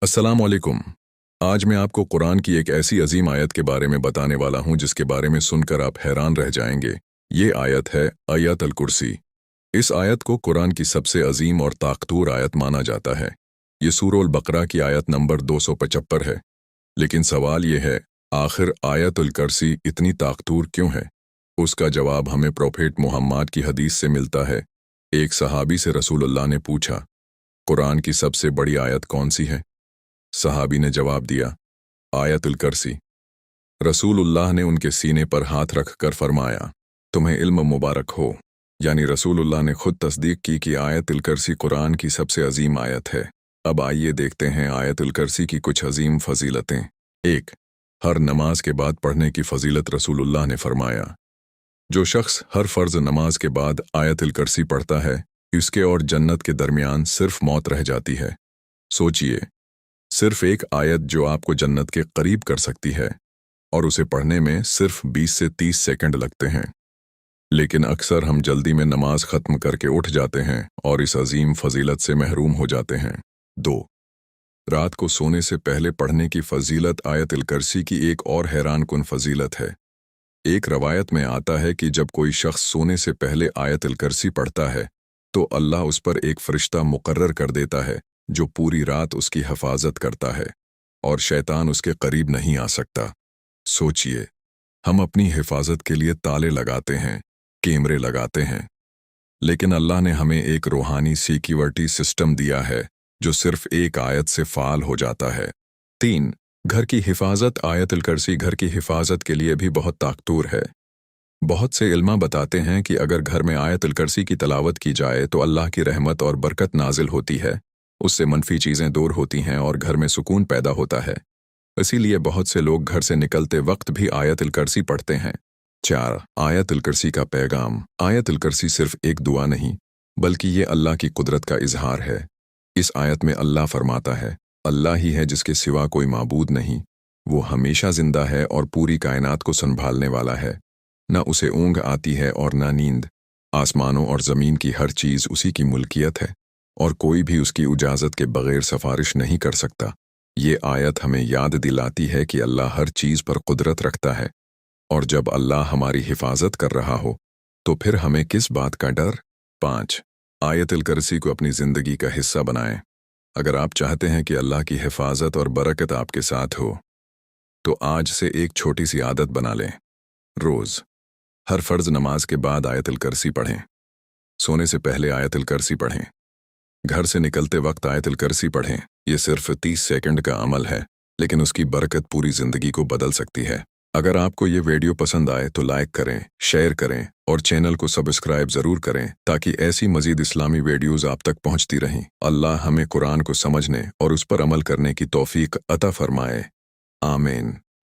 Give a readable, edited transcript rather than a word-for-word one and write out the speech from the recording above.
अस्सलाम वालेकुम। आज मैं आपको कुरान की एक ऐसी अजीम आयत के बारे में बताने वाला हूँ जिसके बारे में सुनकर आप हैरान रह जाएंगे। ये आयत है आयत अल कुर्सी। इस आयत को कुरान की सबसे अजीम और ताकतवर आयत माना जाता है। ये सूरह अल बकरा की आयत नंबर 275 है। लेकिन सवाल ये है, आखिर आयत अल कुर्सी इतनी ताकतवर क्यों है? उसका जवाब हमें प्रोफेट मुहम्मद की हदीस से मिलता है। एक सहाबी से रसूलुल्लाह ने पूछा, कुरान की सबसे बड़ी आयत कौन सी है? सहाबी ने जवाब दिया, आयतुल कुर्सी। रसूलुल्लाह ने उनके सीने पर हाथ रखकर फरमाया, तुम्हें इल्म मुबारक हो। यानी रसूलुल्लाह ने खुद तस्दीक की कि आयतुल कुर्सी कुरान की सबसे अजीम आयत है। अब आइए देखते हैं आयतुल कुर्सी की कुछ अजीम फजीलतें। 1. हर नमाज के बाद पढ़ने की फजीलत। रसूलुल्लाह ने फरमाया, जो शख्स हर फर्ज नमाज के बाद आयतुल कुर्सी पढ़ता है, उसके और जन्नत के दरमियान सिर्फ मौत रह जाती है। सोचिए, सिर्फ एक आयत जो आपको जन्नत के करीब कर सकती है, और उसे पढ़ने में सिर्फ 20 से 30 सेकंड लगते हैं। लेकिन अक्सर हम जल्दी में नमाज खत्म करके उठ जाते हैं और इस अजीम फजीलत से महरूम हो जाते हैं। 2. रात को सोने से पहले पढ़ने की फजीलत। आयतुल कुर्सी की एक और हैरान कुन फजीलत है। एक रवायत में आता है कि जब कोई शख्स सोने से पहले आयतुल कुर्सी पढ़ता है तो अल्लाह उस पर एक फरिश्ता मुकर्रर कर देता है जो पूरी रात उसकी हिफाजत करता है और शैतान उसके करीब नहीं आ सकता। सोचिए, हम अपनी हिफाजत के लिए ताले लगाते हैं, कैमरे लगाते हैं, लेकिन अल्लाह ने हमें एक रूहानी सिक्योरिटी सिस्टम दिया है जो सिर्फ एक आयत से फाल हो जाता है। 3. घर की हिफाजत। आयतुल कुर्सी घर की हिफाजत के लिए भी बहुत ताकतवर है। बहुत से इल्मा बताते हैं कि अगर घर में आयतुल कुर्सी की तलावत की जाए तो अल्लाह की रहमत और बरकत नाजिल होती है, उससे मनफी चीज़ें दूर होती हैं और घर में सुकून पैदा होता है। इसीलिए बहुत से लोग घर से निकलते वक्त भी आयतुल कुर्सी पढ़ते हैं। 4. आयतुल कुर्सी का पैगाम। आयतुल कुर्सी सिर्फ एक दुआ नहीं, बल्कि ये अल्लाह की कुदरत का इजहार है। इस आयत में अल्लाह फरमाता है, अल्लाह ही है जिसके सिवा कोई माबूद नहीं। वो हमेशा जिंदा है और पूरी कायनात को संभालने वाला है। न उसे ऊँघ आती है और न नींद। आसमानों और ज़मीन की हर चीज़ उसी की मुल्कियत है और कोई भी उसकी इजाज़त के बगैर सिफारिश नहीं कर सकता। ये आयत हमें याद दिलाती है कि अल्लाह हर चीज़ पर कुदरत रखता है, और जब अल्लाह हमारी हिफाजत कर रहा हो तो फिर हमें किस बात का डर। 5. आयतुल कुर्सी को अपनी ज़िंदगी का हिस्सा बनाएं। अगर आप चाहते हैं कि अल्लाह की हिफाजत और बरकत आपके साथ हो तो आज से एक छोटी सी आदत बना लें। रोज़ हर फर्ज नमाज के बाद आयतुल कुर्सी पढ़ें। सोने से पहले आयतुल कुर्सी पढ़ें। घर से निकलते वक्त आयतुल कुर्सी पढ़ें। ये सिर्फ 30 सेकंड का अमल है, लेकिन उसकी बरकत पूरी ज़िंदगी को बदल सकती है। अगर आपको ये वीडियो पसंद आए तो लाइक करें, शेयर करें और चैनल को सब्सक्राइब ज़रूर करें ताकि ऐसी मज़ीद इस्लामी वीडियोज़ आप तक पहुँचती रहें। अल्लाह हमें कुरान को समझने और उस पर अमल करने की तौफीक अता फरमाए। आमीन।